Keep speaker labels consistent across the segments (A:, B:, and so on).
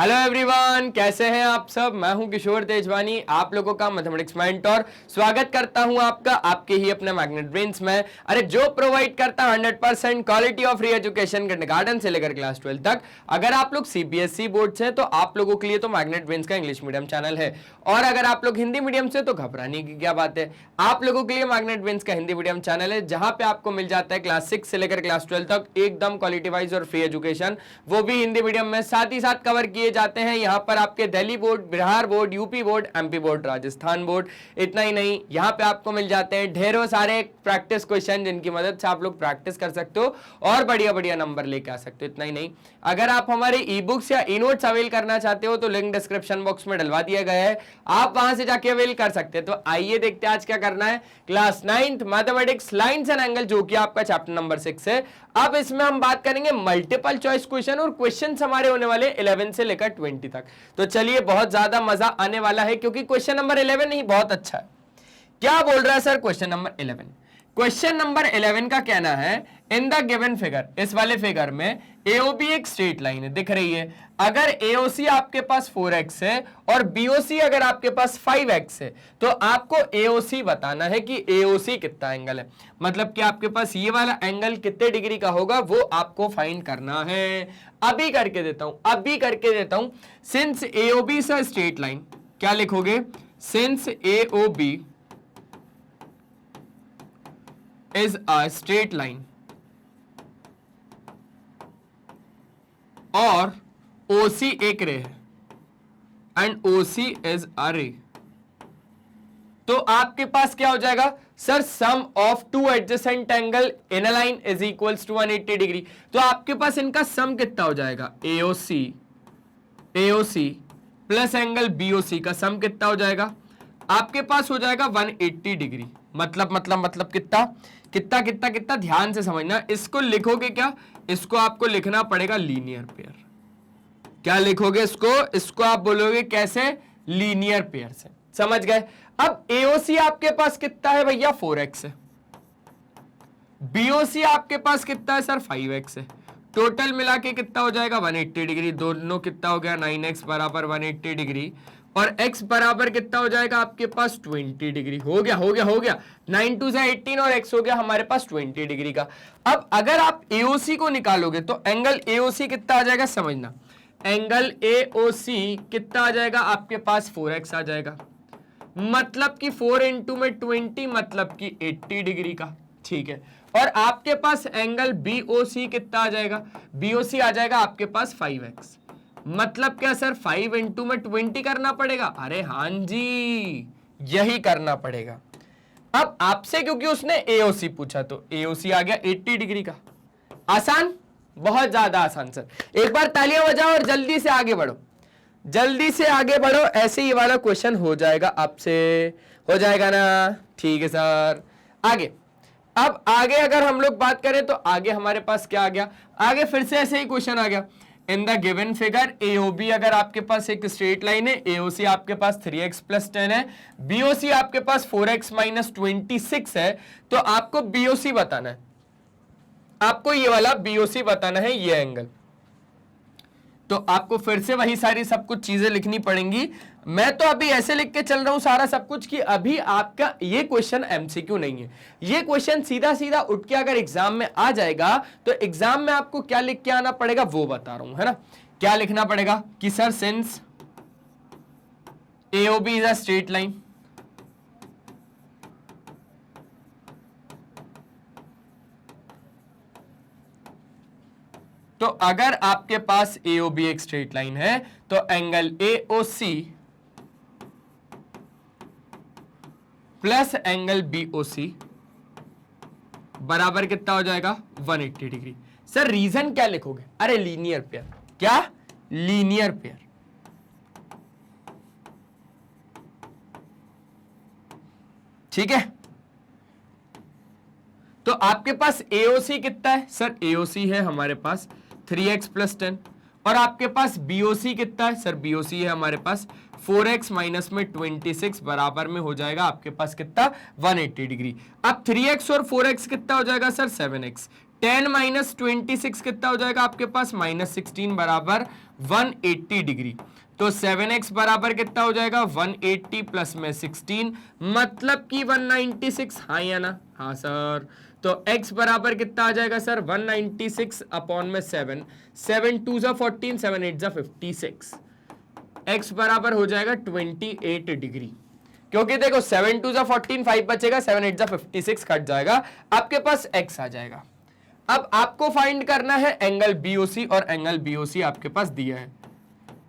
A: Hello everyone, कैसे हैं आप सब। मैं हूं किशोर तेजवानी, आप लोगों का मैथमेटिक्स मेंटर। स्वागत करता हूं आपका आपके ही अपने मैग्नेट ब्रेन्स में। अरे जो प्रोवाइड करता है 100% quality of free education kindergarten से लेकर क्लास 12 तक। अगर आप लोग सीबीएसई बोर्ड से तो आप लोगों के लिए तो मैग्नेट ब्रेन्स का इंग्लिश मीडियम चैनल है, और अगर आप लोग हिंदी मीडियम से तो घबराने की क्या बात है, आप लोगों के लिए मैग्नेट ब्रेन्स का हिंदी मीडियम चैनल है, जहां पे आपको मिल जाता है क्लास 6 से लेकर क्लास 12 तक एकदम क्वालिटी वाइज और फ्री एजुकेशन, वो भी हिंदी मीडियम में। साथ ही साथ कवर किए जाते हैं यहाँ पर आपके Delhi board, Bihar board, UP board, MP board, Rajasthan board. इतना ही नहीं, यहाँ पे आपको मिल जाते हैं ढेरों सारे प्रैक्टिस क्वेश्चन, जिनकी मदद से आप लोग प्रैक्टिस कर सकते हो और बढ़िया बढ़िया नंबर लेके आ सकते हो। इतना ही नहीं, अगर आप हमारे ई बुक्स या ई नोट्स अवेल करना चाहते हो तो लिंक डिस्क्रिप्शन बॉक्स में डलवा दिया गया है, आप वहां से जाके अवेल कर सकते हैं। तो आइए देखते हैं आज क्या करना है। Class 9th mathematics lines and angle, जो कि आपका चैप्टर नंबर 6 है। अब इसमें हम बात करेंगे मल्टीपल चॉइस क्वेश्चन, और क्वेश्चन हमारे होने वाले 11 से लेकर 20 तक। तो चलिए, बहुत ज्यादा मजा आने वाला है, क्योंकि क्वेश्चन नंबर 11 ही बहुत अच्छा है। क्या बोल रहा है sir question number 11? Question number 11 का कहना है, इन द गिवन फिगर, इस वाले फिगर में AOB एक स्ट्रेट लाइन है, दिख रही है। अगर AOC आपके पास 4x है और BOC अगर आपके पास 5x है, तो आपको AOC बताना है कि AOC कितना एंगल है। मतलब कि आपके पास ये वाला एंगल कितने डिग्री का होगा, वो आपको फाइंड करना है। अभी करके देता हूं। Since AOB is a straight line, क्या लिखोगे? Since AOB is a straight line और OC एक रे है and OC is a ray, तो आपके पास क्या हो जाएगा sir? Sum of two adjacent angle in a line is equals to 180 degree. तो आपके पास इनका सम कितना हो जाएगा? AOC प्लस एंगल BOC का सम कितना हो जाएगा? आपके पास हो जाएगा 180 डिग्री। मतलब कितना ध्यान से समझना। इसको लिखोगे क्या? इसको आपको लिखना पड़ेगा लीनियर पेयर। क्या लिखोगे इसको आप बोलोगे कैसे? लीनियर पेयर से। समझ गए? अब AOC आपके पास कितना है भैया? 4x है। BOC आपके पास कितना है सर? 5x है। टोटल मिला के कितना हो जाएगा? 180 डिग्री। दोनों कितना हो गया? 9x बराबर 180 डिग्री, और x बराबर कितना हो जाएगा आपके पास? 20 डिग्री। हो गया 9 2 से 18 और x हो गया हमारे पास 20 डिग्री का। अब अगर आप AOC को निकालोगे तो एंगल AOC कितना आ जाएगा? समझना, एंगल AOC कितना आ जाएगा आपके पास? 4x आ जाएगा। मतलब कि 4 इंटू में 20, मतलब कि 80 डिग्री का। ठीक है, और आपके पास एंगल BOC कितना आ जाएगा? BOC आ जाएगा आपके पास 5x। मतलब क्या सर? 5 इंटू में 20 करना पड़ेगा? अरे हाँ जी, यही करना पड़ेगा। अब आपसे क्योंकि उसने AOC पूछा, तो AOC आ गया 80 डिग्री का। आसान, बहुत ज्यादा आसान सर। एक बार तालियां बजाओ और जल्दी से आगे बढ़ो, ऐसे ही वाला क्वेश्चन हो जाएगा आपसे। हो जाएगा ना? ठीक है सर। अब आगे अगर हम लोग बात करें तो आगे हमारे पास क्या आ गया? आगे फिर से ऐसे ही क्वेश्चन आ गया। इन द गिवन फिगर AOB अगर आपके पास एक स्ट्रेट लाइन है, AOC आपके पास 3x प्लस 10 है, BOC आपके पास 4x माइनस 26 है, तो आपको BOC बताना है। आपको ये वाला BOC बताना है, ये एंगल। तो आपको फिर से वही सारी सब कुछ चीजें लिखनी पड़ेंगी। मैं तो अभी ऐसे लिख के चल रहा हूं सारा सब कुछ कि अभी आपका ये क्वेश्चन MCQ नहीं है। ये क्वेश्चन सीधा सीधा उठ के अगर एग्जाम में आ जाएगा तो एग्जाम में आपको क्या लिख के आना पड़ेगा वो बता रहा हूं, है ना। क्या लिखना पड़ेगा कि sir since AOB is a straight line, तो अगर आपके पास AOB एक स्ट्रेट लाइन है तो angle AOC plus angle BOC बराबर कितना हो जाएगा? 180 डिग्री। सर रीजन क्या लिखोगे? अरे लीनियर पेयर। क्या? Linear pair. ठीक है, तो आपके पास AOC कितना है? सर AOC है हमारे पास 3x प्लस 10, और आपके पास BOC कितना है? सर BOC है हमारे पास 4x माइनस में 26 बराबर में हो जाएगा आपके पास कितना? 180 डिग्री। अब 3x और 4x कितना हो जाएगा सर? 7x। 10 माइनस 26 कितना हो जाएगा आपके पास? -16 बराबर 180 डिग्री। तो 7x बराबर कितना हो जाएगा 180 प्लस में 16, मतलब कि 196। हाँ या ना? हाँ सर। तो x बराबर कितना आ जाएगा सर 196 अपॉन में 7, 7 2 जा 14, 7 8 जा 56, x बराबर हो जाएगा 28 डिग्री। क्योंकि देखो 7 2 जा 14, 5 बचेगा, 7 8 जा 56 कट जाएगा, आपके पास x आ जाएगा। अब आपको फाइंड करना है एंगल BOC, और एंगल BOC आपके पास दिया है,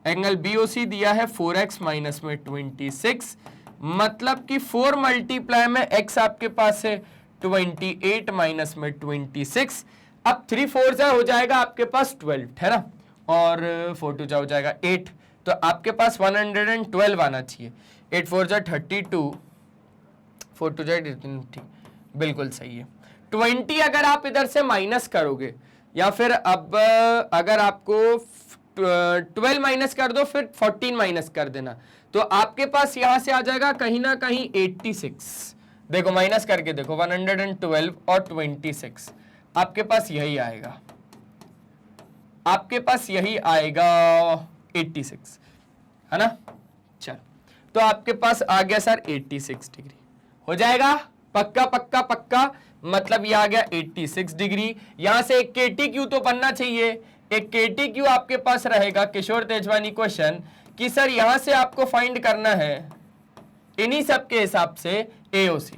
A: एंगल BOC दिया है 4x माइनस में 26, मतलब कि 4 मल्टीप्लाई में x आपके पास है 28 माइनस में 26। अब 3 4 जा हो जाएगा आपके पास 12, है ना, और 4 2 जा हो जाएगा 8, तो आपके पास 112 आना चाहिए। 8 4 जा 32, 4 2 जा 18, बिल्कुल सही है। 20 अगर आप इधर से माइनस करोगे, या फिर अब अगर आपको 12 माइनस कर दो, फिर 14 माइनस कर देना, तो आपके पास यहां से आ जाएगा कहीं ना कहीं 86। देखो माइनस करके देखो, 112 और 26, आपके पास यही आएगा, आपके पास यही आएगा 86, है ना। चल, तो आपके पास आ गया सर 86 डिग्री, हो जाएगा पक्का पक्का पक्का, मतलब ये आ गया 86 डिग्री। यहां से एक KTQ तो बनना चाहिए, एक KTQ आपके पास रहेगा किशोर तेजवानी क्वेश्चन कि सर यहां से आपको फाइंड करना है इन्हीं सब के हिसाब से AOC,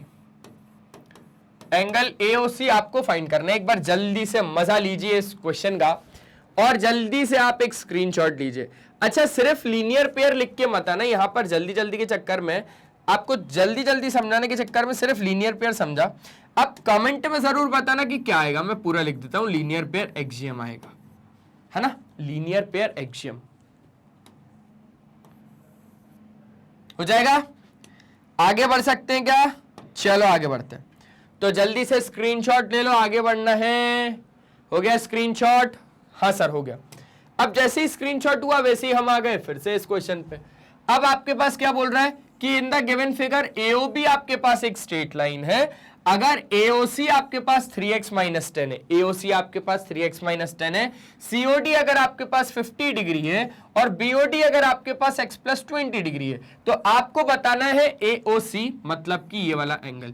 A: एंगल AOC आपको फाइंड करना है। एक बार जल्दी से मजा लीजिए इस क्वेश्चन का, और जल्दी से आप एक स्क्रीनशॉट लीजिए। अच्छा, सिर्फ लीनियर पेयर लिख के मत आना यहां पर, जल्दी जल्दी के चक्कर में, आपको जल्दी जल्दी समझाने के चक्कर में सिर्फ लीनियर पेयर समझा। अब कमेंट में जरूर बताना कि क्या आएगा, मैं पूरा लिख देता हूं, लीनियर पेयर एक्सियम आएगा, है ना, लीनियर पेयर एक्सियम हो जाएगा। आगे बढ़ सकते हैं क्या? चलो आगे बढ़ते हैं, तो जल्दी से स्क्रीनशॉट ले लो, आगे बढ़ना है। हो गया स्क्रीनशॉट? हाँ सर हो गया। अब जैसे ही स्क्रीनशॉट हुआ वैसे ही हम आ गए फिर से इस क्वेश्चन पे। अब आपके पास क्या बोल रहा है कि इन द गिवन फिगर AOB आपके पास एक स्ट्रेट लाइन है, अगर AOC आपके पास 3x माइनस 10 है, AOC आपके पास 3x माइनस 10 है, COD अगर आपके पास 50 डिग्री है, और BOD अगर आपके पास x प्लस 20 डिग्री है, तो आपको बताना है AOC, मतलब कि ये वाला एंगल।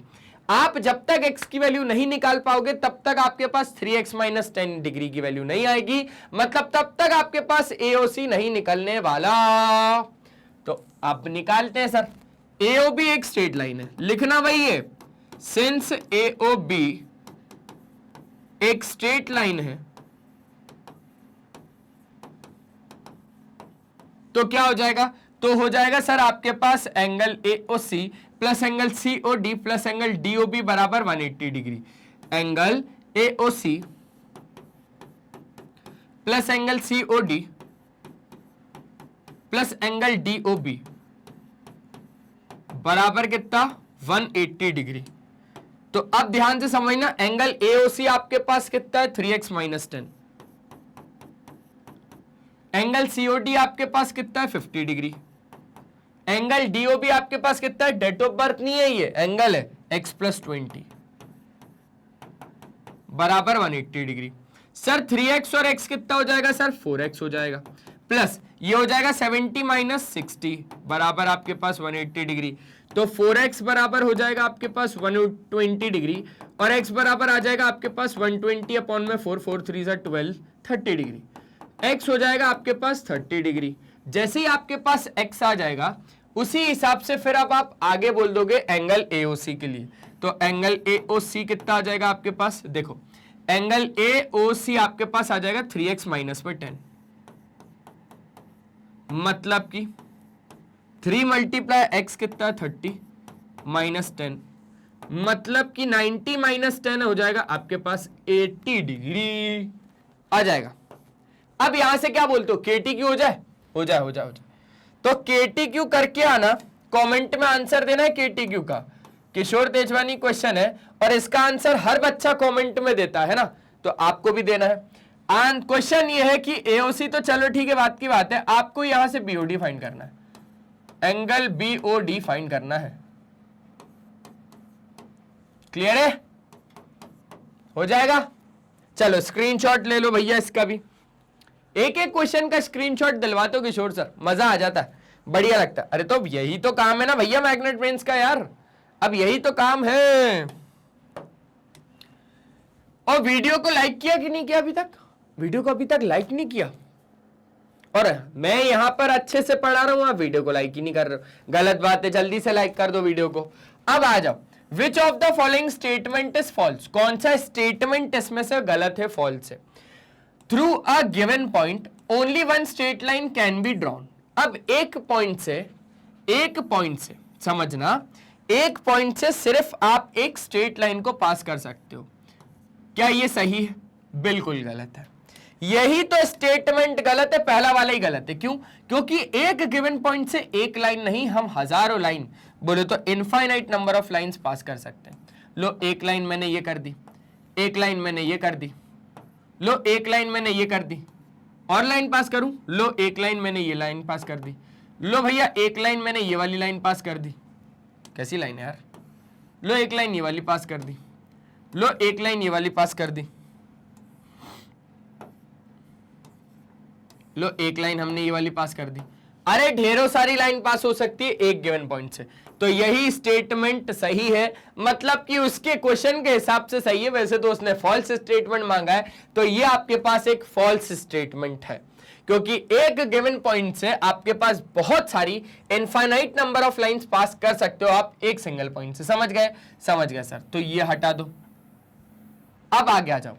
A: आप जब तक x की वैल्यू नहीं निकाल पाओगे तब तक आपके पास 3x माइनस 10 डिग्री की वैल्यू नहीं आएगी, मतलब तब तक आपके पास AOC नहीं निकलने वाला। तो आप निकालते हैं सर। AOB एक स्ट्रेट लाइन है, लिखना वही है, सिंस AOB एक स्ट्रेट लाइन है, तो क्या हो जाएगा? तो हो जाएगा सर आपके पास angle AOC plus angle COD plus angle DOB बराबर 180 degree. Angle AOC plus angle COD plus angle DOB बराबर कितना? 180 डिग्री। तो अब ध्यान से समझना, एंगल AOC आपके पास कितना है? 3x minus 10। एंगल COD आपके पास कितना है? 50 डिग्री। एंगल DOB आपके पास कितना है? डेट ऑफ बर्थ नहीं है, ये एंगल है x प्लस 20 बराबर 180 डिग्री। सर 3x और x कितना हो जाएगा सर? 4x हो जाएगा, प्लस ये हो जाएगा 70 माइनस 60 बराबर आपके पास 180 डिग्री। तो 4x बराबर हो जाएगा आपके पास 120 डिग्री, और x बराबर आ जाएगा आपके पास 120 अपॉन में 4, 4 3 12, 30 डिग्री। x हो जाएगा आपके पास 30 डिग्री। जैसे ही आपके पास x आ जाएगा उसी हिसाब से फिर अब आप आगे बोल दोगे एंगल AOC के लिए। तो एंगल AOC कितना आ जाएगा आपके पास? देखो एंगल AOC आपके पास आ जाएगा 3x माइनस में 10, मतलब कि 3 मल्टीप्लाई x कितना है? 30 माइनस 10, मतलब कि 90 माइनस 10 हो जाएगा आपके पास 80 डिग्री आ जाएगा। अब यहां से क्या बोलते हो? KTQ हो जाए? हो जाए हो जाए हो जाए। तो KTQ करके आना, कमेंट में आंसर देना है KTQ का। किशोर तेजवानी क्वेश्चन है और इसका आंसर हर बच्चा कमेंट में देता है ना, तो आपको भी देना है। क्वेश्चन ये है कि AOC तो चलो ठीक है, बात की बात है, आपको यहां से BOD फाइंड करना है, एंगल BOD फाइंड करना है। क्लियर है? हो जाएगा? चलो स्क्रीनशॉट ले लो भैया इसका भी। एक एक क्वेश्चन का स्क्रीनशॉट दिलवाते हो किशोर सर, मजा आ जाता है, बढ़िया लगता है। अरे तो यही तो काम है ना भैया मैग्नेट ब्रेन्स का यार, अब यही तो काम है। और वीडियो को लाइक किया कि नहीं किया अभी तक? वीडियो को अभी तक लाइक नहीं किया, और मैं यहां पर अच्छे से पढ़ा रहा हूं, आप वीडियो को लाइक ही नहीं कर रहे हो, गलत बात है, जल्दी से लाइक कर दो वीडियो को। अब आ जाओ, which of the following statement is false, कौन सा स्टेटमेंट इसमें से गलत है, फॉल्स है। Through a given point only one straight line can be drawn. अब एक पॉइंट से समझना, एक पॉइंट से सिर्फ आप एक स्ट्रेट लाइन को पास कर सकते हो, क्या ये सही है? बिल्कुल गलत है, यही तो स्टेटमेंट गलत है, पहला वाला ही गलत है। क्यों? क्योंकि एक गिवन पॉइंट से एक लाइन नहीं, हम हजारों लाइन, बोले तो infinite number of lines pass कर सकते हैं। लो एक लाइन मैंने ये कर दी, एक लाइन मैंने ये कर दी, लो एक लाइन मैंने ये कर दी, और लाइन पास करूं, लो एक लाइन मैंने ये लाइन पास कर दी, लो भैया एक लाइन मैंने ये वाली लाइन पास कर दी, कैसी लाइन है यार, लो एक लाइन ये वाली पास कर दी, लो एक लाइन ये वाली पास कर दी, लो एक लाइन हमने ये वाली पास कर दी। अरे ढेरों सारी लाइन पास हो सकती है एक गिवन पॉइंट से, तो यही स्टेटमेंट सही है, मतलब कि उसके क्वेश्चन के हिसाब से सही है। वैसे तो उसने फॉल्स स्टेटमेंट मांगा है, तो ये आपके पास एक फॉल्स स्टेटमेंट है, क्योंकि एक गिवन पॉइंट से आपके पास बहुत सारी infinite number of lines pass कर सकते हो आप एक सिंगल पॉइंट से। समझ गए? समझ गए सर, तो ये हटा दो। अब आगे आ जाओ,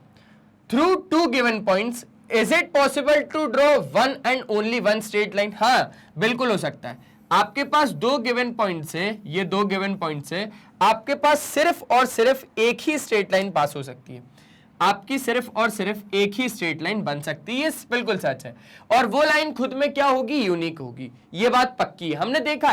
A: through two given points is it possible to draw one and only one straight line? हाँ बिल्कुल हो सकता है। आपके पास दो गिवन पॉइंट से, ये दो गिवन पॉइंट से आपके पास सिर्फ और सिर्फ एक ही स्ट्रेट लाइन पास हो सकती है, आपकी सिर्फ और सिर्फ एक ही स्ट्रेट लाइन बन सकती है, बिल्कुल सच है। और वो लाइन खुद में क्या होगी? यूनिक होगी, ये बात पक्की है, हमने देखा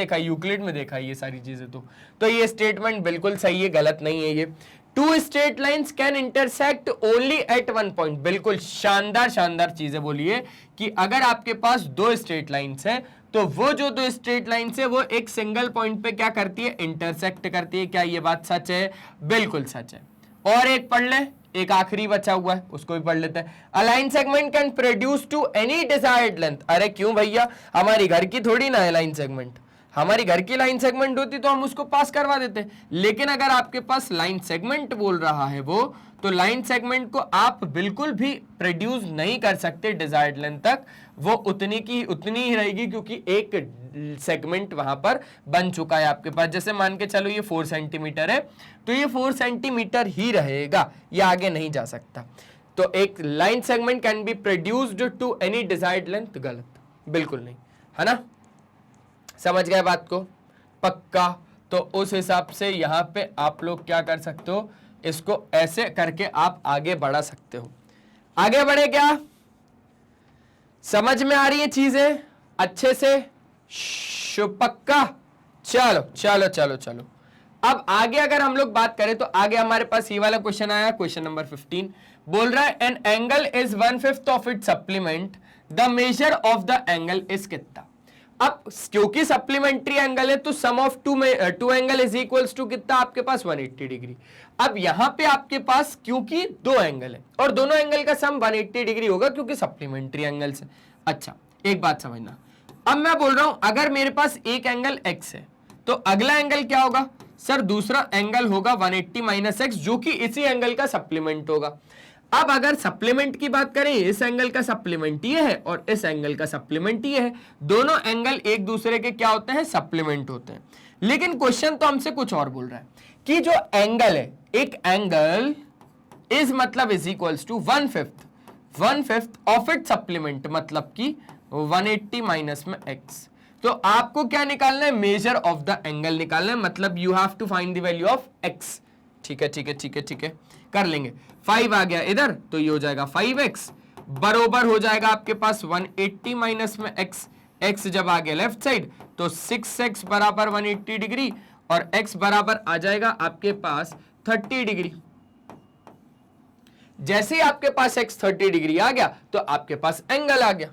A: है, यूक्लिड में देखा है ये सारी चीजें। तो ये स्टेटमेंट बिल्कुल सही है, गलत नहीं है ये। Two straight lines can intersect only at one point, बिल्कुल शानदार शानदार चीजें बोलिए कि अगर आपके पास दो स्ट्रेट लाइन्स हैं तो वो जो दो स्ट्रेट लाइन्स है वो एक सिंगल पॉइंट पे क्या करती है? इंटरसेक्ट करती है। क्या ये बात सच है? बिल्कुल सच है। और एक पढ़ ले, एक आखिरी बचा हुआ है उसको भी पढ़ लेते हैं। A line segment can produce to any desired length. अरे क्यों भैया, हमारी घर की थोड़ी ना है लाइन सेगमेंट, हमारी घर की लाइन सेगमेंट होती तो हम उसको पास करवा देते। लेकिन अगर आपके पास लाइन सेगमेंट बोल रहा है वो, तो लाइन सेगमेंट को आप बिल्कुल भी प्रोड्यूस नहीं कर सकते डिजायर्ड लेंथ तक, वो उतनी ही रहेगी, क्योंकि एक सेगमेंट वहां पर बन चुका है आपके पास। जैसे मान के चलो ये 4 सेंटीमीटर है, तो ये 4 सेंटीमीटर ही रहेगा, ये आगे नहीं जा सकता। तो एक line segment can be produced to any desired length, गलत, बिल्कुल नहीं, है ना? समझ गए बात को? पक्का। तो उस हिसाब से यहां पे आप लोग क्या कर सकते हो, इसको ऐसे करके आप आगे बढ़ा सकते हो। आगे बढ़े क्या? समझ में आ रही है चीजें अच्छे से? पक्का। चलो चलो चलो चलो, अब आगे अगर हम लोग बात करें तो आगे हमारे पास ये वाला क्वेश्चन आया, क्वेश्चन नंबर 15 बोल रहा है an angle is 1/5 of it supplement, the measure of the angle is कितना। अब क्योंकि सप्लीमेंट्री एंगल है तो sum of two angle is equals to कितना? आपके पास 180 डिग्री। अब यहां पे आपके पास क्योंकि दो एंगल है और दोनों एंगल का सम 180 डिग्री होगा क्योंकि सप्लीमेंट्री एंगल से। अच्छा एक बात समझना, अब मैं बोल रहा हूं अगर मेरे पास एक एंगल x है तो अगला एंगल क्या होगा? सर दूसरा एंगल होगा 180 माइनस एक्स, जो कि इसी एंगल का सप्लीमेंट होगा। अब अगर सप्लीमेंट की बात करें, इस एंगल का सप्लीमेंट ये है और इस एंगल का सप्लीमेंट ये है, दोनों एंगल एक दूसरे के क्या होते हैं? सप्लीमेंट होते हैं। लेकिन क्वेश्चन तो हमसे कुछ और बोल रहा है कि जो एंगल है, एक एंगल इज मतलब is equals to 1/5 of it supplement, मतलब कि 180 माइनस में x। तो आपको क्या निकालना है? मेजर ऑफ द एंगल निकालना है, मतलब you have to find the value of x। ठीक है ठीक है ठीक है ठीक है, कर लेंगे। 5 आ गया इधर तो ये हो जाएगा 5x बरोबर हो जाएगा आपके पास 180 माइनस में x। x जब आ गया लेफ्ट साइड तो 6x बराबर 180 डिग्री और x बराबर आ जाएगा आपके पास 30 डिग्री। जैसे ही आपके पास x 30 डिग्री आ गया तो आपके पास एंगल आ गया।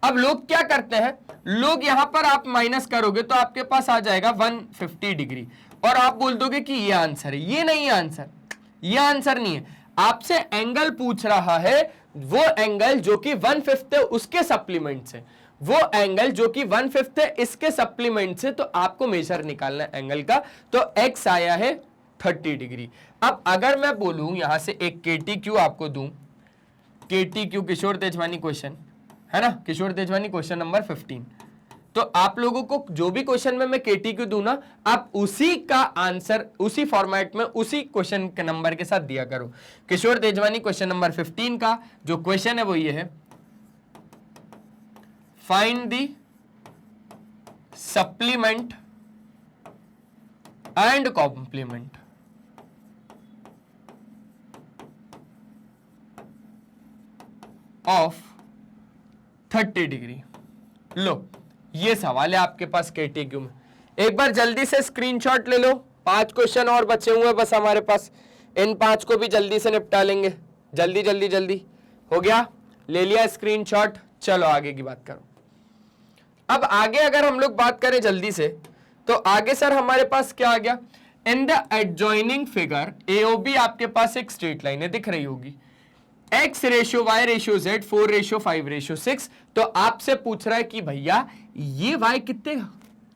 A: अब लोग क्या करते हैं, लोग यहां पर आप माइनस करोगे तो आपके पास आ जाएगा 150 डिग्री और आप बोल दोगे कि ये आंसर है। ये नहीं आंसर, ये आंसर नहीं है। आपसे एंगल पूछ रहा है, वो एंगल जो कि 1/5 है उसके सप्लीमेंट से, वो एंगल जो कि 1/5 है इसके सप्लीमेंट से, तो आपको मेजर निकालना है एंगल का। तो x आया है 30 डिग्री। अब अगर मैं बोलूं यहां से एक KTQ आपको दूं, KTQ किशोर तेजवानी क्वेश्चन है ना, किशोर तेजवानी क्वेश्चन नंबर 15, तो आप लोगों को जो भी क्वेश्चन में मैं KTQ दूं ना, आप उसी का आंसर उसी फॉर्मेट में उसी क्वेश्चन के नंबर के साथ दिया करो। किशोर तेजवानी क्वेश्चन नंबर 15 का जो क्वेश्चन है वो ये है, find the supplement and complement of 30 degree. लो ये सवाल है आपके पास KTQ में। एक बार जल्दी से स्क्रीनशॉट ले लो, 5 क्वेश्चन और बचे हुए बस हमारे पास, इन 5 को भी जल्दी से निपटा लेंगे। जल्दी जल्दी जल्दी, हो गया, ले लिया स्क्रीनशॉट। चलो आगे की बात करो। अब आगे अगर हम लोग बात करें जल्दी से, तो आगे सर हमारे पास क्या आ गया, in the adjoining figure AOB आपके पास एक स्ट्रेट लाइन है, दिख रही होगी, x ratio y ratio z 4 ratio 5 ratio 6। तो आपसे पूछ रहा है कि भैया ये y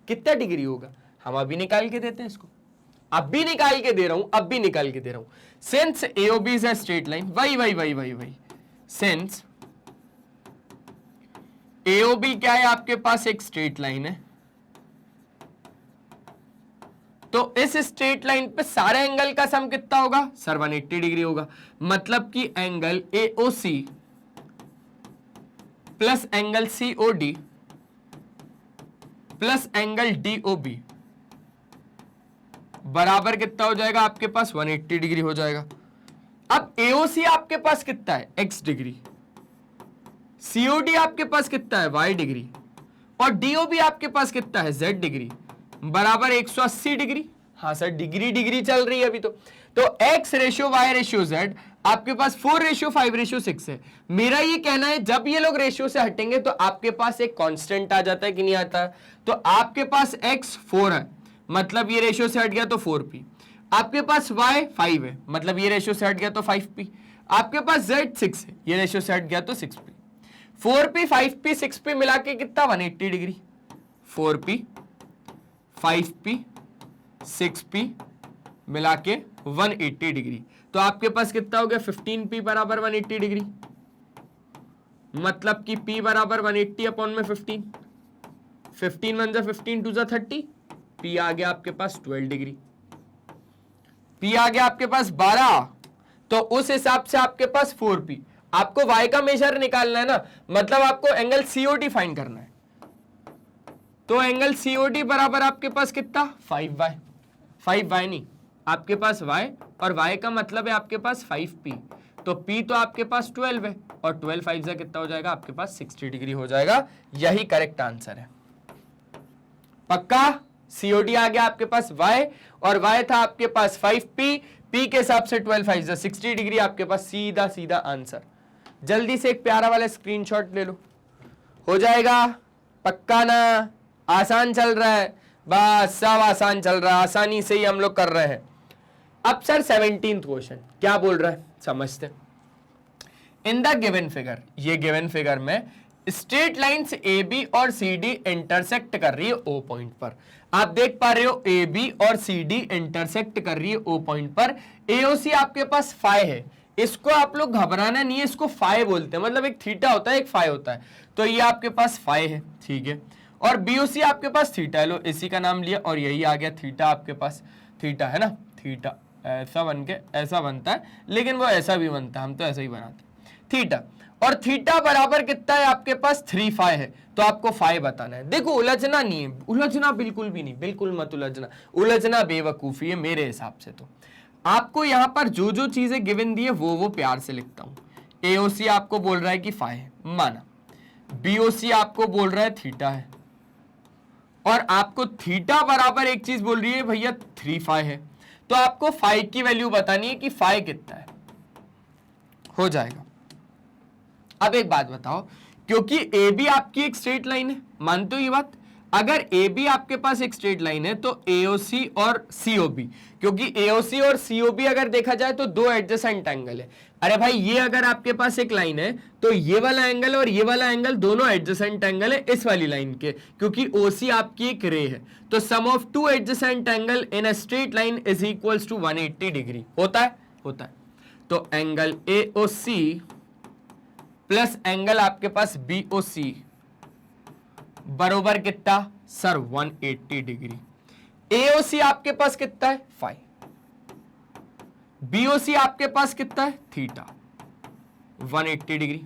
A: कितना डिग्री होगा। हम अभी निकाल के देते हैं इसको, अभी निकाल के दे रहा हूं, अभी निकाल के दे रहा हूं। Since AOB is a straight line, वही सिंस AOB क्या है आपके पास, एक स्ट्रेट लाइन है, तो इस स्ट्रेट लाइन पे सारे एंगल का सम कितना होगा सर, 180 डिग्री होगा। मतलब कि angle AOC plus angle COD plus angle DOB बराबर कितना हो जाएगा आपके पास, 180 डिग्री हो जाएगा। अब AOC आपके पास कितना है, x डिग्री, COD आपके पास कितना है, y डिग्री, और DOB आपके पास कितना है, z डिग्री, बराबर 180 डिग्री। हाँ सर डिग्री डिग्री चल रही है अभी तो x ratio y ratio z आपके पास 4 रेशियो 5 रेशियो 6 है। मेरा ये कहना है जब ये लोग रेशियो से हटेंगे तो आपके पास एक कांस्टेंट आ जाता है कि नहीं आता। तो आपके पास x 4 है, मतलब ये रेशियो से हट गया तो 4p। आपके पास y 5 है, मतलब ये रेशियो से हट गया तो 5p। आपके पास z 6 है, ये रेशियो से हट गया तो 6p। 4p 5p 6p मिला के कितना, 180 डिग्री। 4p 5p 6p मिला के 180 डिग्री। तो आपके पास कितना हो गया, 15p बराबर 180 डिग्री। मतलब कि p बराबर 180 अपॉन में 15, 15 1 15 2 30, p आ गया आपके पास 12 डिग्री। p आ गया आपके पास 12, तो उस हिसाब से आपके पास 4p। आपको y का मेजर निकालना है ना, मतलब आपको एंगल COD फाइंड करना है। तो एंगल COD बराबर आपके पास कितना, 5y। 5y नहीं, आपके पास y, और y का मतलब है आपके पास 5p, तो p तो आपके पास 12 है, और 12 5 से कितना हो जाएगा आपके पास 60 डिग्री हो जाएगा। यही करेक्ट आंसर है। पक्का, COD आ गया आपके पास y, और y था आपके पास 5p, p के हिसाब से 12 5 से 60 डिग्री, आपके पास सीधा सीधा आंसर। जल्दी से एक प्यारा वाला स्क्रीनशॉट ले लो, हो जाएगा। पक्का ना, आसान चल रहा है, बस सब आसान चल रहा है, आसानी से ही हम लोग कर रहे हैं। अब सर 17th क्वेश्चन क्या बोल रहा है समझते। इन द गिवन फिगर, ये गिवन फिगर में स्ट्रेट लाइंस AB और CD इंटरसेक्ट कर रही है O पॉइंट पर। आप देख पा रहे हो AB और CD इंटरसेक्ट कर रही है O पॉइंट पर। AOC आपके पास फाई है, इसको आप लोग घबराना नहीं है, इसको फाई बोलते हैं, मतलब एक थीटा होता है एक फाई होता है। तो ये आपके पास फाई है, ठीक है, और BOC आपके पास थीटा है। लो इसी का नाम लिया, और यही आ गया थीटा आपके पास, थीटा है ना, थीटा ऐसा बन के ऐसा बनता है, लेकिन वो ऐसा भी बनता है, हम तो ऐसा ही बनाते हैं थीटा। और थीटा बराबर कितना है आपके पास, 3 फाई है, तो आपको फाई बताना है। देखो उलझना नहीं है, उलझना बिल्कुल भी नहीं, बिल्कुल मत उलझना, उलझना बेवकूफ़ी है मेरे हिसाब से। तो आपको यहाँ पर जो जो चीजें गिवन दी है वो प्यार से लिखता हूँ। AOC आपको बोल रहा है कि फाई है, माना। BOC आपको बोल रहा है थीटा है, और आपको थीटा बराबर एक चीज बोल रही है भैया 3 फाई है, तो आपको फाई की वैल्यू बतानी है कि फाई कितना है, हो जाएगा। अब एक बात बताओ, क्योंकि AB आपकी एक स्ट्रेट लाइन है, मानते हो ये बात। अगर ए बी आपके पास एक स्ट्रेट लाइन है तो AOC और COB, क्योंकि AOC और COB अगर देखा जाए तो दो एडजेसेंट एंगल है। अरे भाई ये अगर आपके पास एक लाइन है तो ये वाला एंगल और ये वाला एंगल दोनों एडजेसेंट एंगल है इस वाली लाइन के, क्योंकि OC आपकी एक रे है। तो sum of two adjacent angle in a straight line is equals to 180 degree होता है, होता है। तो एंगल AOC प्लस एंगल आपके पास BOC बरोबर कितना सर 180 डिग्री। AOC आपके पास कितना है 5, BOC आपके पास कितना है थीटा 180 डिग्री।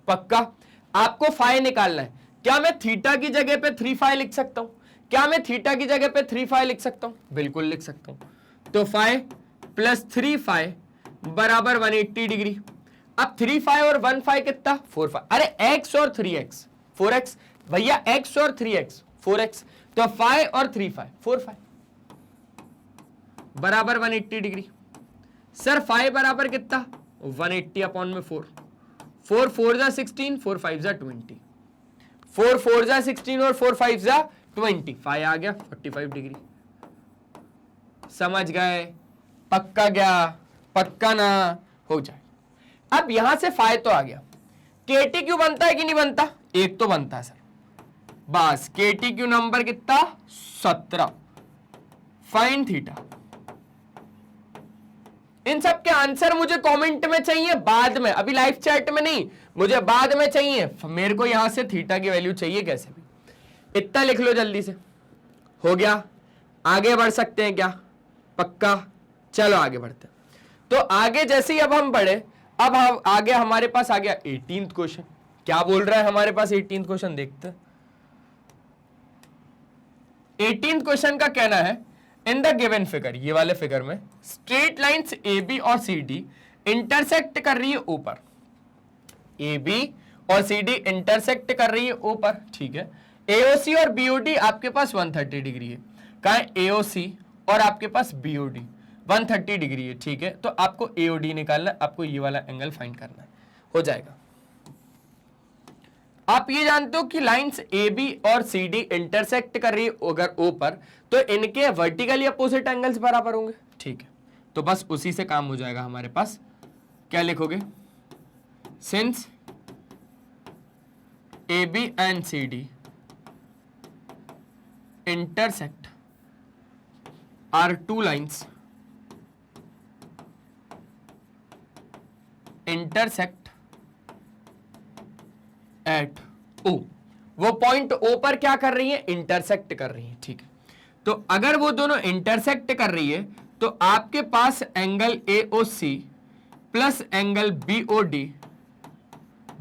A: पक्का आपको फाई निकालना है। क्या मैं थीटा की जगह पे 3 फाई लिख सकता हूं? क्या मैं थीटा की जगह पे 3 फाई लिख सकता हूं? बिल्कुल लिख सकता हूं। तो फाई प्लस 3 फाई बराबर 180 डिग्री। अब 3 फाई और 1 फाई कितना 4 फाई। अरे x और 3x 4x भैया, x और 3x 4x, तो 5 और 3 5 4 5 बराबर 180 डिग्री। सर 5 बराबर कितना 180 अपॉन में 4 4 4 जा 16 4 5 जा 20 4 4 जा 16 और 4 5 जा 20 5 आ गया 45 डिग्री। समझ गए? पक्का गया? पक्का ना हो जाए। अब यहां से 5 तो आ गया। KTQ बनता है कि नहीं बनता? एक तो बनता है सर। बस KTQ नंबर कितना 17। Fine theta. इन सब के आंसर मुझे कमेंट में चाहिए बाद में, अभी लाइव चैट में नहीं, मुझे बाद में चाहिए। मेरे को यहां से थीटा की वैल्यू चाहिए कैसे भी। इतना लिख लो जल्दी से। हो गया? आगे बढ़ सकते हैं क्या? पक्का? चलो आगे बढ़ते हैं। तो आगे जैसे ही अब हम बढ़े, अब हम आगे हमारे पास आ गया 18th क्वेश्चन। क्या बोल रहा है हमारे पास 18th क्वेश्चन? देखते हैं। 18th क्वेश्चन का कहना है इन द गिवन फिगर, ये वाले फिगर में स्ट्रेट लाइंस AB और CD इंटरसेक्ट कर रही है ऊपर। AB और CD इंटरसेक्ट कर रही है ऊपर, ठीक है। AOC और BOD आपके पास 130 डिग्री है। कहा है AOC और आपके पास BOD 130 डिग्री है, ठीक है। तो आपको AOD निकालना है, आपको ये वाला एंगल फाइंड करना है। हो जाएगा। आप ये जानते हो कि लाइंस AB और CD इंटरसेक्ट कर रही है अगर O पर, तो इनके वर्टिकली अपोजिट एंगल्स बराबर होंगे, ठीक है। तो बस उसी से काम हो जाएगा हमारे पास। क्या लिखोगे? Since AB and CD intersect are two lines intersect at O, वो पॉइंट O पर क्या कर रही है? इंटरसेक्ट कर रही है, ठीक है। तो अगर वो दोनों इंटरसेक्ट कर रही है तो आपके पास angle AOC plus angle BOD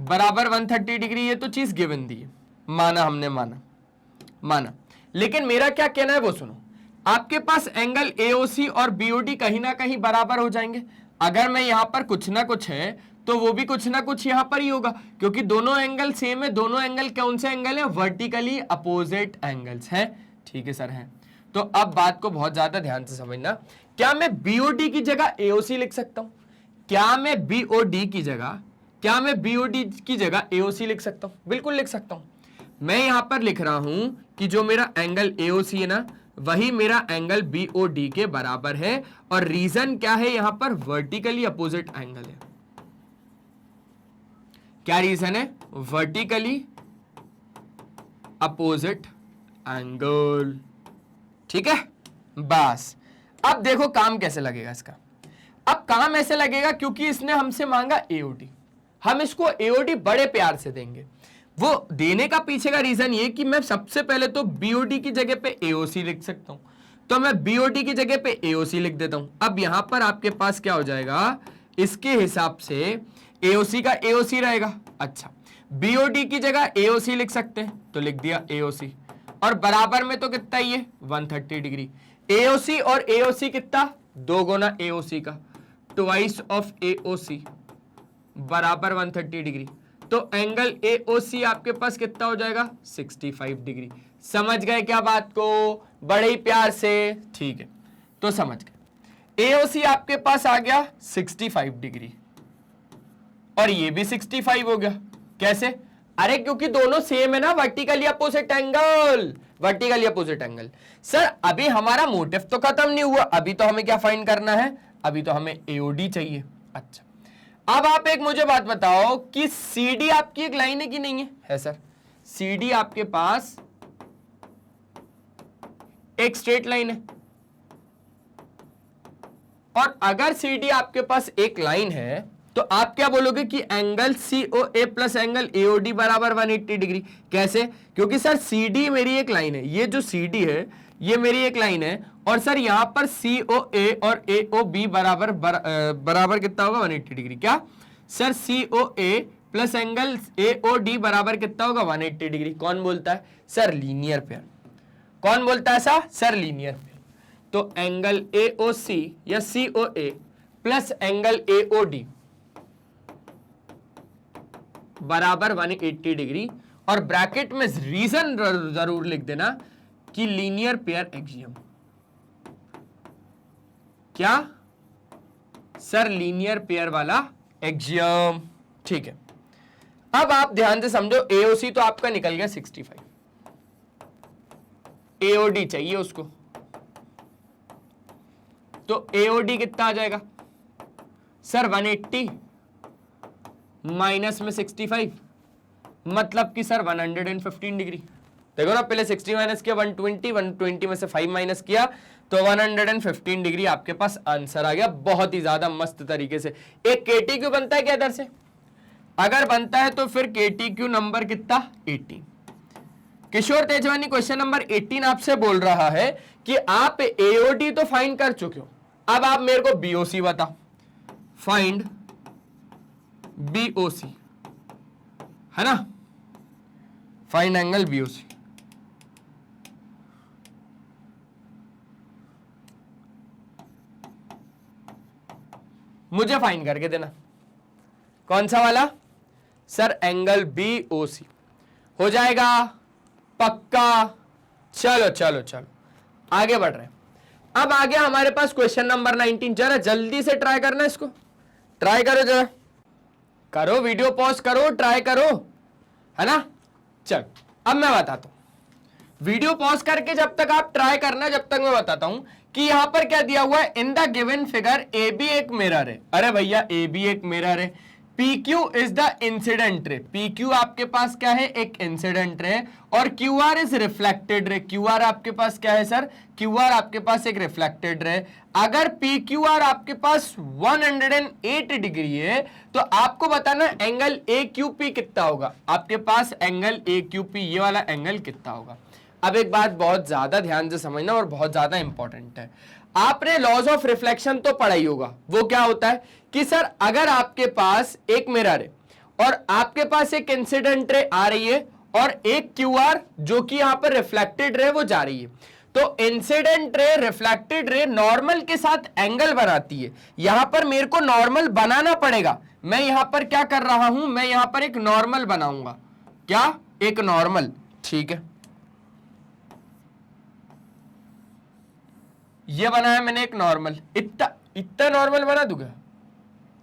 A: बराबर 130 डिग्री। ये तो चीज गिवन दी है, माना हमने, माना। लेकिन मेरा क्या कहना है वो सुनो। आपके पास एंगल AOC और BOD कहीं ना कहीं बराबर हो जाएंगे। अगर मैं यहां पर कुछ ना कुछ है तो वो भी कुछ ना कुछ यहां पर ही होगा, क्योंकि दोनों एंगल सेम है। दोनों एंगल कौन से एंगल है? वर्टिकली अपोजिट एंगल्स हैं, ठीक है सर, हैं। तो अब बात को बहुत ज्यादा ध्यान से समझना। क्या मैं BOD की जगह AOC लिख सकता हूं? क्या मैं BOD की जगह AOC लिख सकता हूं? बिल्कुल लिख सकता हूं। मैं यहां पर लिख रहा हूं कि जो मेरा एंगल AOC है ना, वही मेरा एंगल BOD के बराबर है। और रीजन क्या है? यहां पर वर्टिकली अपोजिट एंगल है। क्या रीजन है? वर्टिकली अपोजिट एंगल, ठीक है। बस अब देखो काम कैसे लगेगा इसका। अब काम ऐसे लगेगा क्योंकि इसने हमसे मांगा AOD, हम इसको AOD बड़े प्यार से देंगे। वो देने का पीछे का रीजन ये कि मैं सबसे पहले तो BOD की जगह पे AOC लिख सकता हूं, तो मैं BOD की जगह पे AOC लिख देता हूं। अब यहां पर आपके पास क्या हो जाएगा? इसके हिसाब से AOC का AOC रहेगा। अच्छा, BOD की जगह AOC लिख सकते हैं, तो लिख दिया AOC। और बराबर में तो कितना ही है? 130 डिग्री। AOC और AOC कितना? 2 गुना AOC का, ट्वाइस ऑफ AOC बराबर 130 डिग्री। तो एंगल AOC आपके पास कितना हो जाएगा? 65 डिग्री। समझ गए क्या बात को? बड़े ही प्यार से, ठीक है। तो समझ गए। AOC आपके पास आ गया 65 डिग्री और ये भी 65 हो गया। कैसे? अरे क्योंकि दोनों सेम है ना, vertically opposite angle, vertically opposite angle. Sir अभी हमारा मोटिव तो खत्म नहीं हुआ, अभी तो हमें क्या फाइंड करना है, अभी तो हमें एओडी चाहिए। अच्छा अब आप एक मुझे बात बताओ कि सीडी आपकी एक लाइन है कि नहीं है? है सर, सीडी आपके पास एक स्ट्रेट लाइन है, और अगर सीडी आपके पास एक लाइन है तो आप क्या बोलोगे कि angle COA plus angle AOD बराबर 180 डिग्री। कैसे? क्योंकि सर CD मेरी एक लाइन है, ये जो CD है ये मेरी एक लाइन है, और सर यहां पर COA और AOB बराबर कितना होगा 180 डिग्री। क्या sir COA plus angle AOD बराबर कितना होगा 180 डिग्री। कौन बोलता है? Sir linear pair. कौन बोलता है ऐसा? Sir linear pair. तो एंगल AOC या COA प्लस एंगल AOD बराबर 180 डिग्री, और ब्रैकेट में रीजन जरूर लिख देना कि लीनियर पेयर एक्सियम। क्या सर? लीनियर पेयर वाला एक्सियम। ठीक है, अब आप ध्यान से समझो, AOC तो आपका निकल गया 65, AOD चाहिए उसको, तो AOD कितना आ जाएगा सर? 180 माइनस में 65, मतलब कि सर 115 डिग्री। देखो ना, पहले 60 माइनस किया 120, 120 में से 5 माइनस किया तो 115 डिग्री आपके पास आंसर आ गया। बहुत ही ज्यादा मस्त तरीके से। एक KTQ बनता है क्या इधर से? अगर बनता है तो फिर KTQ नंबर कितना? 18। किशोर तेजवानी क्वेश्चन नंबर 18 आपसे बोल रहा है कि आप AOD तो फाइंड कर चुके हो, अब आप मेरे को BOC बताओ। फाइंड BOC, है ना, फाइंड एंगल BOC। मुझे फाइंड करके देना। कौन सा वाला? सर एंगल BOC हो जाएगा पक्का। चलो चलो चलो आगे बढ़ रहे हैं। अब आ गया हमारे पास क्वेश्चन नंबर 19। जरा जल्दी से ट्राई करना, इसको ट्राई करो, जरा करो, वीडियो पॉज करो, ट्राई करो, है ना। चल अब मैं बताता हूं, वीडियो पॉज करके जब तक आप ट्राई करना, जब तक मैं बताता हूं कि यहां पर क्या दिया हुआ है। इन द गिवन फिगर AB एक मिरर है। अरे भैया AB एक मिरर है। PQ is the incident ray. PQ आपके पास क्या है? एक इंसिडेंट रे, और QR is reflected ray. QR आपके पास क्या है सर? QR आपके पास एक रिफ्लेक्टेड रे। अगर PQR आपके पास 108 डिग्री है तो आपको बताना एंगल AQP कितना होगा। आपके पास एंगल AQP ये वाला एंगल कितना होगा। अब एक बात बहुत ज्यादा ध्यान से समझना और बहुत ज्यादा इंपॉर्टेंट है। आपने लॉज ऑफ रिफ्लेक्शन तो पढ़ा ही होगा। वो क्या होता है कि सर अगर आपके पास एक मिरर है और आपके पास एक इंसिडेंट रे आ रही है और एक QR जो कि यहां पर रिफ्लेक्टेड रे वो जा रही है, तो incident ray reflected ray normal के साथ एंगल बनाती है। यहां पर मेरे को नॉर्मल बनाना पड़ेगा। मैं यहां पर क्या कर रहा हूं? मैं यहां पर एक नॉर्मल बनाऊंगा। क्या? एक नॉर्मल। ठीक है, ये बनाया मैंने एक नॉर्मल। इतना नॉर्मल बना दूंगा?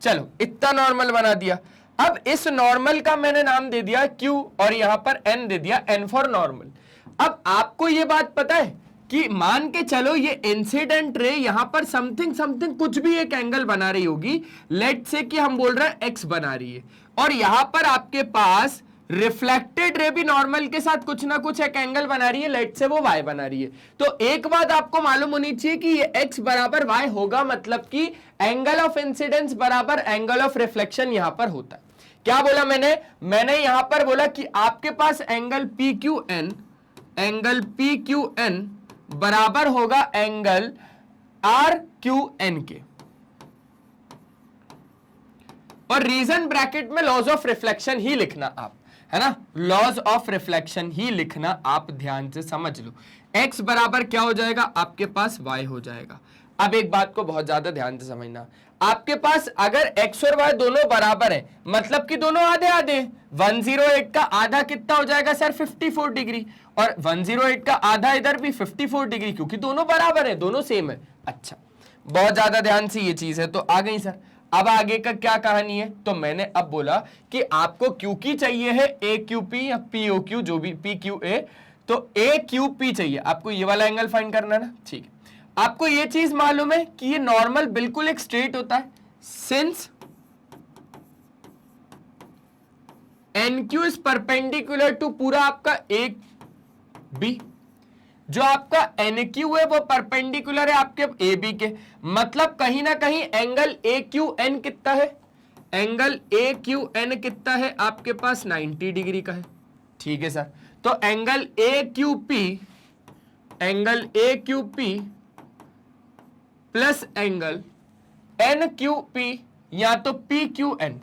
A: चलो इतना नॉर्मल बना दिया। अब इस नॉर्मल का मैंने नाम दे दिया Q और यहां पर N दे दिया, N फॉर नॉर्मल। अब आपको ये बात पता है कि मान के चलो ये इंसिडेंट रे यहां पर समथिंग समथिंग कुछ भी एक एंगल बना रही होगी। लेट से कि हम बोल रहे हैं X बना रही है, और यहां पर आपके पास रिफ्लेक्टेड रे भी नॉर्मल के साथ कुछ ना कुछ एक एंगल बना रही है। लेट से वो Y बना रही है। तो एक बात आपको मालूम होनी चाहिए कि ये X बराबर Y होगा, मतलब कि एंगल ऑफ इंसिडेंस बराबर एंगल ऑफ रिफ्लेक्शन यहां पर होता है। क्या बोला मैंने यहां पर बोला कि आपके पास एंगल PQN बराबर होगा एंगल RQN के, और रीजन ब्रैकेट में लॉज ऑफ रिफ्लेक्शन ही लिखना आप, है ना। लॉज ऑफ रिफ्लेक्शन ही लिखना आप, ध्यान से समझ लो। X बराबर क्या हो जाएगा? आपके पास Y हो जाएगा। अब एक बात को बहुत ज्यादा ध्यान से समझना, आपके पास अगर X और Y दोनों बराबर है, मतलब कि दोनों आधे आधे। 108 का आधा कितना हो जाएगा सर? 54 डिग्री, और 108 का आधा इधर भी 54 डिग्री, क्योंकि दोनों बराबर है, दोनों सेम है। अच्छा, बहुत ज्यादा ध्यान से ये चीज है। तो आ गई सर। अब आगे का क्या कहानी है, तो मैंने अब बोला कि आपको क्यू की चाहिए है ए क्यू पी या पी ओ क्यू, जो भी पी क्यू ए, तो ए क्यू पी चाहिए आपको, ये वाला एंगल फाइंड करना है ना, ठीक है। आपको ये चीज मालूम है कि ये नॉर्मल बिल्कुल एक स्ट्रेट होता है, since N Q is perpendicular to पूरा आपका ए बी, जो आपका एन क्यू है वो परपेंडिकुलर है आपके ए बी के, मतलब कहीं ना कहीं एंगल ए क्यू एन कितना है, एंगल ए क्यू एन कितना है आपके पास 90 डिग्री का है, ठीक है सर। तो angle A Q P, angle A Q P plus angle N Q P या तो P Q N,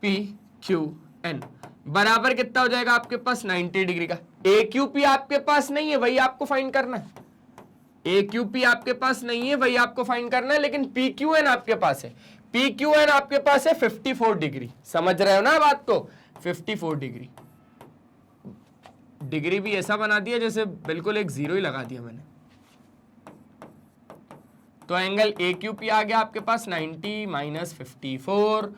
A: P Q N बराबर कितना हो जाएगा आपके पास 90 डिग्री का। ए क्यू पी आपके पास नहीं है, वही आपको फाइंड करना है, ए क्यू पी आपके पास नहीं है, वही आपको फाइंड करना है, लेकिन पी क्यू एन आपके पास है, पी क्यू एन आपके पास है 54 डिग्री, समझ रहे हो ना बात को, 54 डिग्री। डिग्री भी ऐसा बना दिया जैसे बिल्कुल एक जीरो ही लगा दिया मैंने। तो एंगल ए क्यू पी आ गया आपके पास 90 माइनस 54,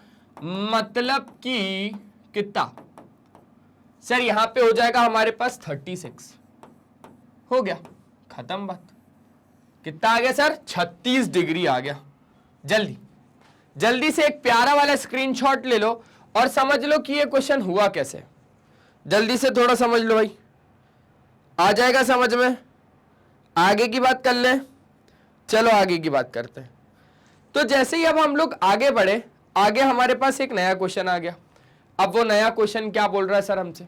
A: मतलब कि कितना सर, यहां पे हो जाएगा हमारे पास 36, हो गया खत्म बात। कितना आ गया सर, 36 डिग्री आ गया। जल्दी जल्दी से एक प्यारा वाला स्क्रीनशॉट ले लो और समझ लो कि ये क्वेश्चन हुआ कैसे, जल्दी से थोड़ा समझ लो भाई, आ जाएगा समझ में। आगे की बात कर लें, चलो आगे की बात करते हैं। तो जैसे ही अब हम लोग आगे बढ़े, आगे हमारे पास एक नया क्वेश्चन आ गया। अब वो नया क्वेश्चन क्या बोल रहा है सर हमसे,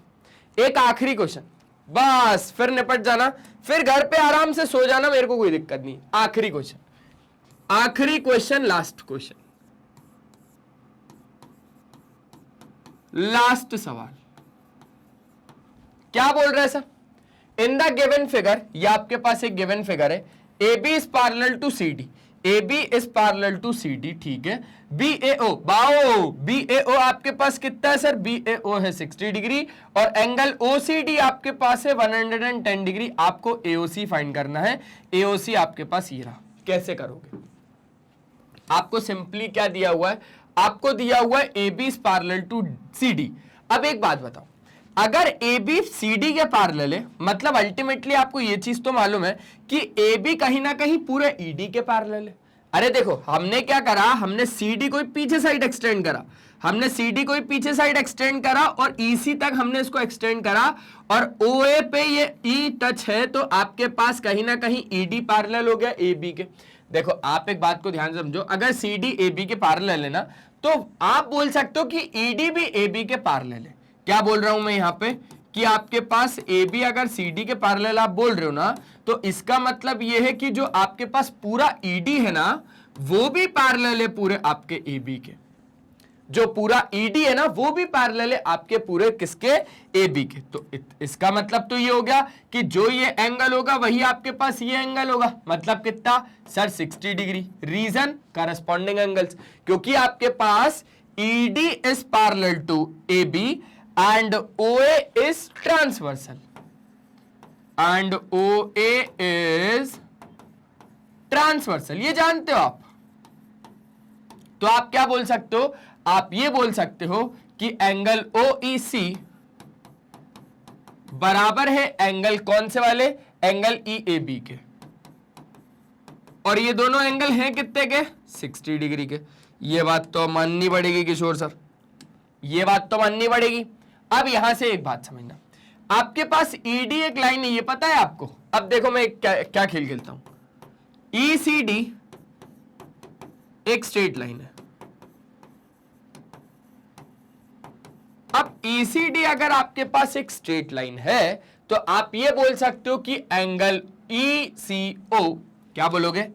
A: एक आखिरी क्वेश्चन, बस फिर निपट जाना, फिर घर पे आराम से सो जाना, मेरे को कोई दिक्कत नहीं। आखिरी क्वेश्चन, आखिरी क्वेश्चन, लास्ट क्वेश्चन, लास्ट सवाल क्या बोल रहा है sir, in the given figure, ये आपके पास एक गिवन फिगर है, A B is parallel to C D, A B is parallel to C D, ठीक है। बी ए ओ, बाओ बी ए ओ आपके पास कितना है सर, बी ए ओ है 60 डिग्री, और एंगल ओ सी डी आपके पास है 110 डिग्री। आपको ए ओ सी फाइंड करना है, ए ओ सी आपके पास ये रहा। कैसे करोगे, आपको सिंपली क्या दिया हुआ है, आपको दिया हुआ है A B is parallel to C D. अब एक बात बताओ, अगर ए बी सी डी के पैरेलल है, मतलब अल्टीमेटली आपको ये चीज तो मालूम है कि ए बी कहीं ना कहीं पूरे ई डी के पैरेलल है। अरे देखो हमने क्या करा, हमने सी डी को पीछे साइड एक्सटेंड करा, हमने सी डी को पीछे साइड एक्सटेंड करा और ई सी तक हमने इसको एक्सटेंड करा, और ओ ए पे ये ई टच है, तो आपके पास कहीं ना कहीं ई डी पैरेलल हो गया ए बी के। देखो आप एक बात को ध्यान से समझो, अगर सी डी ए बी के पैरेलल है ना, तो आप बोल सकते हो कि ई डी भी ए बी के पैरेलल है। क्या बोल रहा हूं मैं यहां पे कि आपके पास ए बी अगर सी डी के पैरेलल आप बोल रहे हो ना, तो इसका मतलब ये है कि जो आपके पास पूरा ई डी है ना, वो भी पैरेलल है पूरे आपके ए बी के, जो पूरा ई डी है ना वो भी पैरेलल है आपके पूरे किसके, ए बी के। तो इसका मतलब तो ये हो गया कि जो ये एंगल होगा वही आपके पास ये एंगल होगा, मतलब कितना sir 60 degree. Reason corresponding angles, क्योंकि आपके पास E D is parallel to A B and OA is transversal, and OA is transversal, ये जानते हो आप। तो आप क्या बोल सकते हो, आप ये बोल सकते हो कि एंगल OEC बराबर है एंगल कौन से वाले, एंगल EAB के, और ये दोनों एंगल हैं कितने के, 60 डिग्री के। ये बात तो माननी पड़ेगी किशोर सर, ये बात तो माननी पड़ेगी। अब यहां से एक बात समझना, आपके पास ईडी एक लाइन है, ये पता है आपको। अब देखो मैं क्या खेल खेलता हूं, ईसीडी एक स्ट्रेट लाइन है। अब ईसीडी अगर आपके पास एक स्ट्रेट लाइन है, तो आप ये बोल सकते हो कि एंगल ईसीओ, क्या बोलोगे,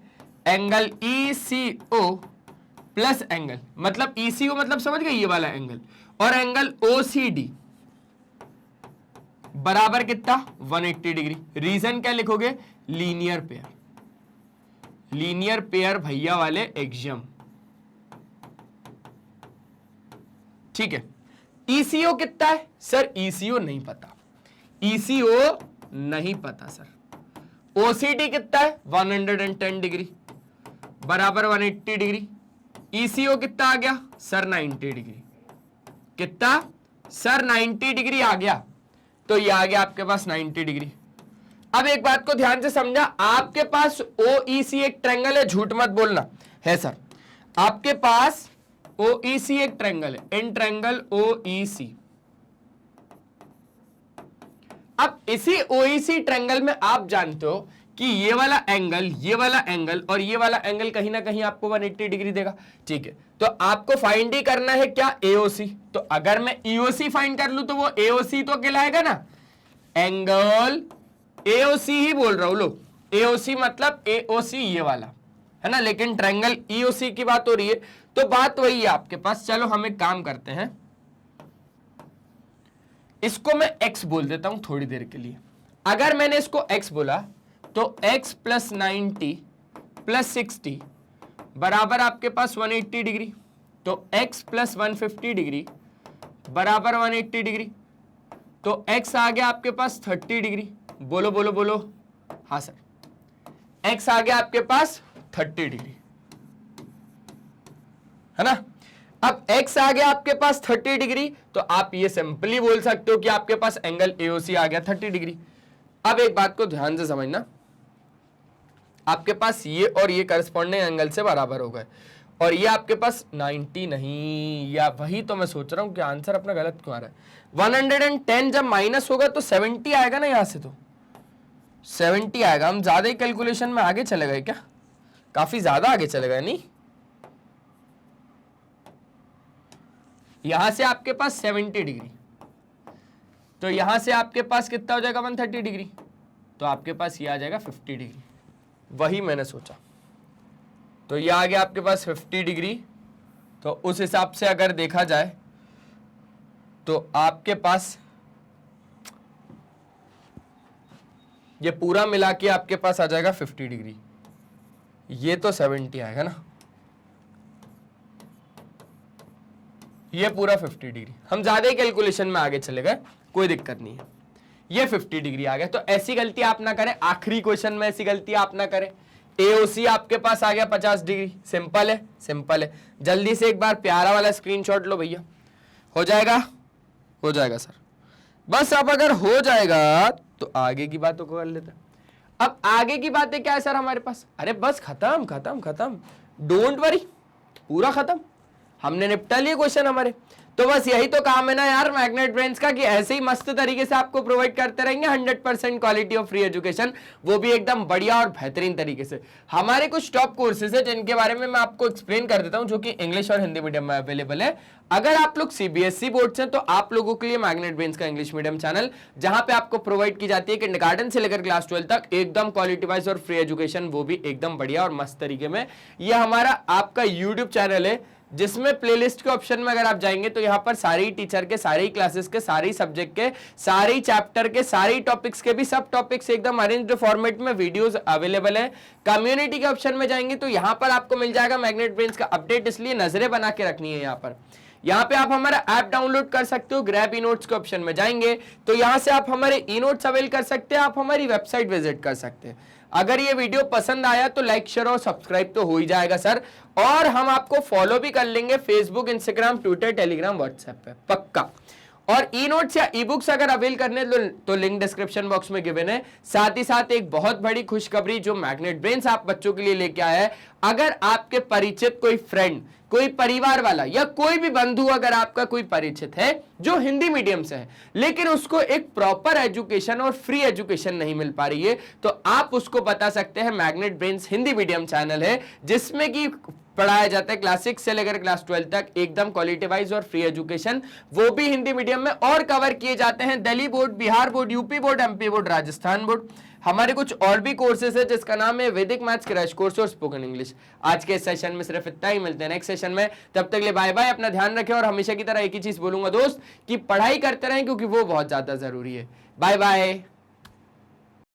A: एंगल ईसीओ प्लस एंगल, मतलब ईसीओ मतलब समझ गए ये वाला एंगल, और एंगल ओसीडी बराबर कितना 180 डिग्री। रीजन क्या लिखोगे, लीनियर पेयर, लीनियर पेयर भैया वाले एक्सियम, ठीक है। ईसीओ कितना है सर, ईसीओ नहीं पता, ईसीओ नहीं पता सर। ओसीडी कितना है 110 डिग्री बराबर 180 डिग्री। ECO कितना आ गया सर 90 डिग्री, कितना सर 90 डिग्री आ गया, तो ये आ गया आपके पास 90 डिग्री। अब एक बात को ध्यान से समझा, आपके पास OEC एक ट्रायंगल है, झूठ मत बोलना है सर, आपके पास OEC एक ट्रायंगल है, इन ट्रायंगल OEC। अब इसी OEC ट्रायंगल में आप जानते हो कि ये वाला एंगल और ये वाला एंगल कहीं ना कहीं आपको 180 डिग्री देगा, ठीक है। तो आपको फाइंड ही करना है क्या AOC, तो अगर मैं EOC फाइंड कर लूं तो वो AOC तो कहलाएगा ना, एंगल AOC ही बोल रहा हूं लोग, AOC मतलब AOC ये वाला है ना, लेकिन ट्रायंगल EOC की बात हो रही है, तो बात वही है आपके पास। चलो हम एक काम करते हैं, इसको मैं x बोल देता हूं थोड़ी देर के लिए। अगर मैंने इसको x बोला तो x प्लस 90 प्लस 60 बराबर आपके पास 180 डिग्री, तो x प्लस 150 डिग्री बराबर 180 डिग्री, तो x आ गया आपके पास 30 डिग्री। बोलो बोलो बोलो, हाँ सर, x आ गया आपके पास 30 डिग्री, है ना। अब x आ गया आपके पास 30 डिग्री, तो आप ये सिंपली बोल सकते हो कि आपके पास एंगल AOC आ गया 30 डिग्री। अब एक बात को ध्यान से समझना, आपके पास ये और ये करस्पॉन्डिंग एंगल से बराबर हो गए, और ये आपके पास 90 नहीं, या वही तो मैं सोच रहा हूं कि आंसर अपना गलत क्यों आ रहा है। 110 जब माइनस होगा तो 70 आएगा ना, यहां से तो 70 आएगा। हम ज्यादा ही कैलकुलेशन में आगे चले गए क्या, काफी ज्यादा आगे चले गए नहीं। यहां से आपके पास 70 डिग्री, तो यहां से आपके पास कितना हो जाएगा 130 डिग्री, तो आपके पास ये आ जाएगा 50 डिग्री, वही मैंने सोचा। तो ये आ गया आपके पास 50 डिग्री, तो उस हिसाब से अगर देखा जाए तो आपके पास ये पूरा मिला के आपके पास आ जाएगा 50 डिग्री, ये तो 70 आएगा ना, ये पूरा 50 डिग्री। हम ज्यादा ही कैलकुलेशन में आगे चले गए, कोई दिक्कत नहीं है, ये 50 डिग्री आ गया। तो ऐसी गलती आप ना करें, आखिरी क्वेश्चन में ऐसी गलती आप ना करें। AOC आपके पास आ गया 50 डिग्री, सिंपल है, सिंपल है। जल्दी से एक बार प्यारा वाला स्क्रीनशॉट लो भैया, हो जाएगा, हो जाएगा सर। बस अब अगर हो जाएगा तो आगे की बातों को कर लेते हैं। अब आगे की बातें क्या है सर हमारे पास, अरे बस खत्म खत्म खत्म, डोंट वरी, पूरा खत्म, हमने निपटा लिए क्वेश्चन हमारे। तो बस यही तो काम है ना यार मैग्नेट ब्रेन्स का, कि ऐसे ही मस्त तरीके से आपको प्रोवाइड करते रहेंगे 100% क्वालिटी ऑफ फ्री एजुकेशन, वो भी एकदम बढ़िया और बेहतरीन तरीके से। हमारे कुछ टॉप कोर्सेज है जिनके बारे में मैं आपको एक्सप्लेन कर देता हूं, जो कि इंग्लिश और हिंदी मीडियम में अवेलेबल है। अगर आप लोग CBSE बोर्ड से, तो आप लोगों के लिए मैग्नेट ब्रेन्स का इंग्लिश मीडियम चैनल, जहां पे आपको प्रोवाइड की जाती है किंडरगार्टन से लेकर क्लास 12 तक एकदम क्वालिटी वाइज और फ्री एजुकेशन, वो भी एकदम बढ़िया और मस्त तरीके में। यह हमारा आपका यूट्यूब चैनल है, जिसमें प्लेलिस्ट के ऑप्शन में अगर आप जाएंगे तो यहाँ पर सारे टीचर के, सारे क्लासेस के, सारे सब्जेक्ट के, सारे चैप्टर के, सारे टॉपिक्स के भी सब टॉपिक्स एकदम अरेंज्ड फॉर्मेट में वीडियोस अवेलेबल है। कम्युनिटी के ऑप्शन में जाएंगे तो यहाँ पर आपको मिल जाएगा मैग्नेट ब्रेन्स का अपडेट, इसलिए नजरें बना के रखनी है। यहाँ पे आप हमारा ऐप डाउनलोड कर सकते हो। ग्रैब ई नोट्स के ऑप्शन में जाएंगे तो यहाँ से आप हमारे ई नोट्स अवेल कर सकते हैं, आप हमारी वेबसाइट विजिट कर सकते हैं। अगर ये वीडियो पसंद आया तो लाइक शेयर और सब्सक्राइब तो हो ही जाएगा सर, और हम आपको फॉलो भी कर लेंगे Facebook, Instagram, Twitter, Telegram, WhatsApp पे पक्का। और ई नोट्स या ई बुक्स अगर अवेल करने तो लिंक डिस्क्रिप्शन बॉक्स में गिवन है। साथ ही साथ एक बहुत बड़ी खुशखबरी जो मैग्नेट ब्रेन्स आप बच्चों के लिए लेके आया है, अगर आपके परिचित कोई फ्रेंड, कोई परिवार वाला या कोई भी बंधु अगर आपका कोई परिचित है जो हिंदी मीडियम से है लेकिन उसको एक प्रॉपर एजुकेशन और फ्री एजुकेशन नहीं मिल पा रही है, तो आप उसको बता सकते हैं magnet brains Hindi medium channel है, जिसमें कि पढ़ाया जाता है क्लास 6 से लेकर क्लास 12 तक एकदम क्वालिटी वाइज और फ्री एजुकेशन, वो भी हिंदी मीडियम में। और कवर किए जाते हैं Delhi board, Bihar board, UP board, MP board, Rajasthan board. हमारे कुछ और भी कोर्सेज है जिसका नाम है वैदिक मैथ्स क्रैश कोर्स और स्पोकन इंग्लिश। आज के सेशन में सिर्फ इतना ही, मिलते हैं नेक्स्ट सेशन में, तब तक ले बाय बाय, अपना ध्यान रखें। और हमेशा की तरह एक ही चीज बोलूंगा दोस्त कि पढ़ाई करते रहें क्योंकि वो बहुत ज्यादा जरूरी है। Bye bye.